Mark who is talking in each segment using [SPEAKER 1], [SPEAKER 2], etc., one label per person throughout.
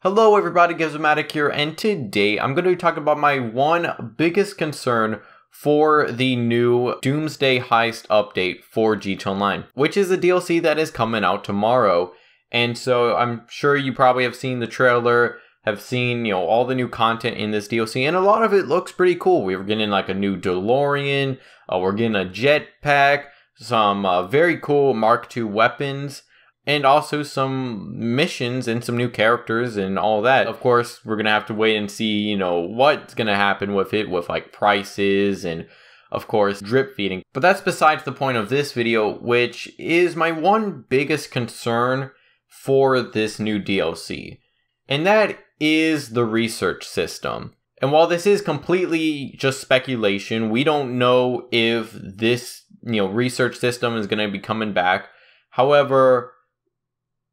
[SPEAKER 1] Hello everybody, Gizmatic here, and today I'm going to be talking about my one biggest concern for the new Doomsday Heist update for GTA Online, which is a DLC that is coming out tomorrow. And so I'm sure you probably have seen the trailer, have seen, all the new content in this DLC, and a lot of it looks pretty cool. We're getting like a new DeLorean, we're getting a jetpack, some very cool Mark II weapons, and also some missions and some new characters and all that. Of course, we're going to have to wait and see, what's going to happen with it, with like prices and of course drip feeding. But that's besides the point of this video, which is my one biggest concern for this new DLC. And that is the research system. And while this is completely just speculation, we don't know if this, research system is going to be coming back. However,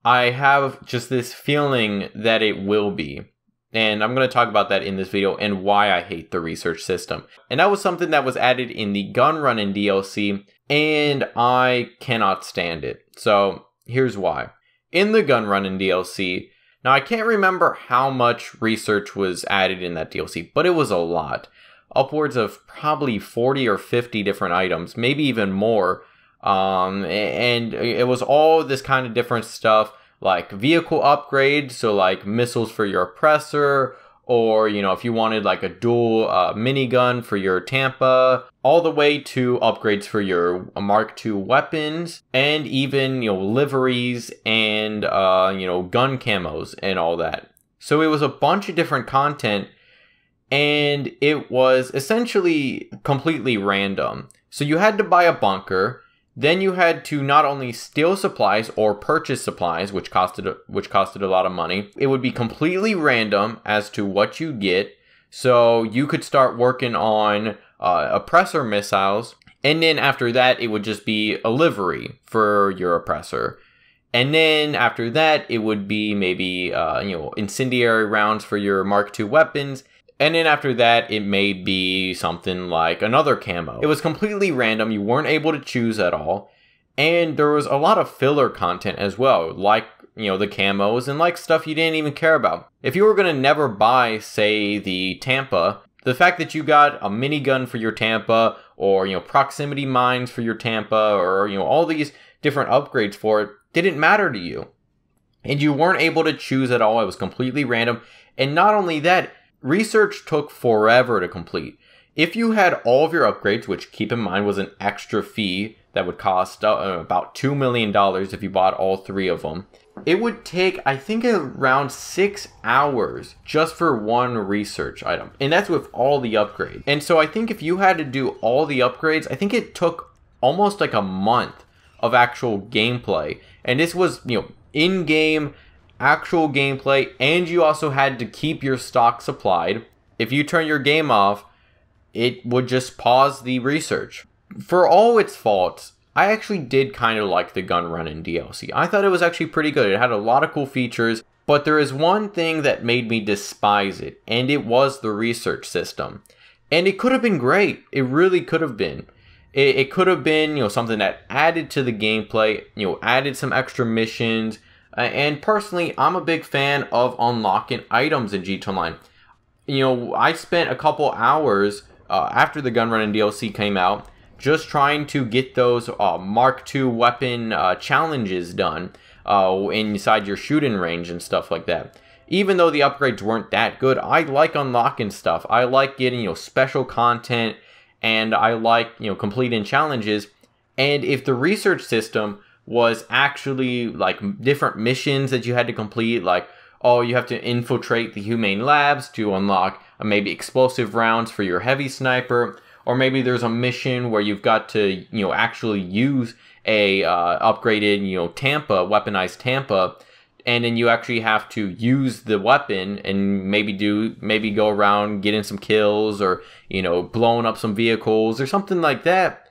[SPEAKER 1] I have just this feeling that it will be. And I'm going to talk about that in this video and why I hate the research system. And that was something that was added in the Gunrunning DLC, and I cannot stand it. So here's why. In the Gunrunning DLC, now I can't remember how much research was added in that DLC, but it was a lot. Upwards of probably 40 or 50 different items, maybe even more. And it was all this kind of different stuff, like vehicle upgrades, so like missiles for your oppressor, or if you wanted like a dual minigun for your Tampa, all the way to upgrades for your Mark II weapons, and even liveries and gun camos and all that. So it was a bunch of different content, and it was essentially completely random. So you had to buy a bunker. Then you had to not only steal supplies or purchase supplies, which costed a lot of money. It would be completely random as to what you get. So you could start working on oppressor missiles, and then after that, it would just be a livery for your oppressor. And then after that, it would be maybe incendiary rounds for your Mark II weapons. And then after that, it may be something like another camo. It was completely random. You weren't able to choose at all. And there was a lot of filler content as well, like, the camos and like stuff you didn't even care about. If you were going to never buy, say, the Tampa, the fact that you got a minigun for your Tampa, or, proximity mines for your Tampa, or, all these different upgrades for it didn't matter to you. And you weren't able to choose at all. It was completely random. And not only that, research took forever to complete. If you had all of your upgrades, which keep in mind was an extra fee that would cost about $2 million if you bought all three of them, it would take, I think, around 6 hours just for one research item. And that's with all the upgrades. And so I think if you had to do all the upgrades, I think it took almost like a month of actual gameplay. And this was, in-game actual gameplay, and you also had to keep your stock supplied. If you turn your game off, it would just pause the research. For all its faults, I actually did kind of like the Gunrunning DLC. I thought it was actually pretty good. It had a lot of cool features, but there is one thing that made me despise it, and it was the research system. And it could have been great. It really could have been. It could have been, something that added to the gameplay, added some extra missions. And personally, I'm a big fan of unlocking items in GTA Online. I spent a couple hours after the Gunrunning DLC came out just trying to get those Mark II weapon challenges done inside your shooting range and stuff like that. Even though the upgrades weren't that good, I like unlocking stuff. I like getting special content, and I like completing challenges. And if the research system was actually like different missions that you had to complete, like, you have to infiltrate the humane labs to unlock maybe explosive rounds for your heavy sniper, or maybe there's a mission where you've got to actually use a upgraded Tampa, weaponized Tampa, and then you actually have to use the weapon and maybe go around getting some kills, or blowing up some vehicles or something like that.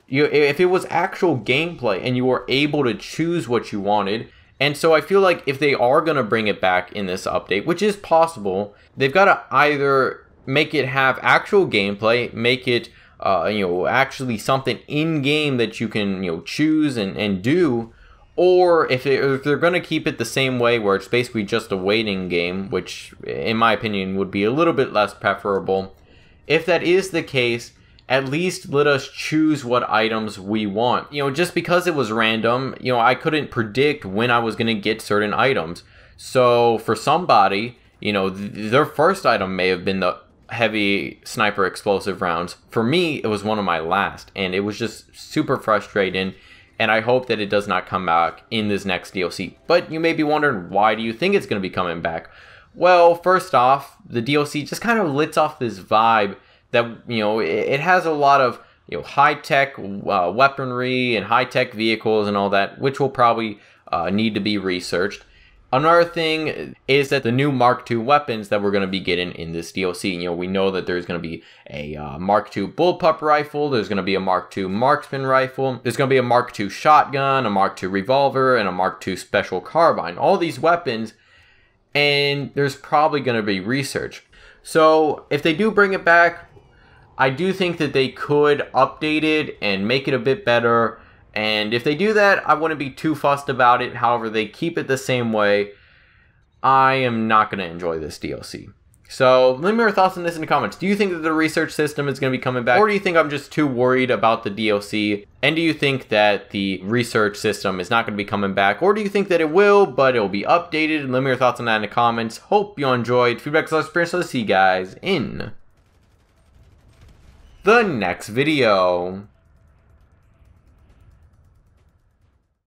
[SPEAKER 1] If it was actual gameplay and you were able to choose what you wanted. And so I feel like if they are going to bring it back in this update, which is possible, they've got to either make it have actual gameplay, make it actually something in game that you can choose and do, Or if they're going to keep it the same way where it's basically just a waiting game, which in my opinion would be a little bit less preferable. If that is the case, at least let us choose what items we want. You know, just because it was random, you know, I couldn't predict when I was going to get certain items. So for somebody, you know, their first item may have been the heavy sniper explosive rounds. For me, it was one of my last, and it was just super frustrating. And I hope that it does not come back in this next DLC. But you may be wondering, why do you think it's going to be coming back? Well, first off, the DLC just kind of lets off this vibe that, you know, it has a lot of, you know, high-tech weaponry and high-tech vehicles and all that, which will probably need to be researched. Another thing is that the new Mark II weapons that we're going to be getting in this DLC, you know, we know that there's going to be a Mark II bullpup rifle, there's going to be a Mark II marksman rifle, there's going to be a Mark II shotgun, a Mark II revolver, and a Mark II special carbine. All these weapons, and there's probably going to be research. So if they do bring it back, I do think that they could update it and make it a bit better. And if they do that, I wouldn't be too fussed about it. However, they keep it the same way, I am not going to enjoy this DLC. So let me know your thoughts on this in the comments. Do you think that the research system is going to be coming back? Or do you think I'm just too worried about the DLC? And do you think that the research system is not going to be coming back? Or do you think that it will, but it will be updated? And let me know your thoughts on that in the comments. Hope you enjoyed. Feedback is always experience. So I'll see you guys in the next video.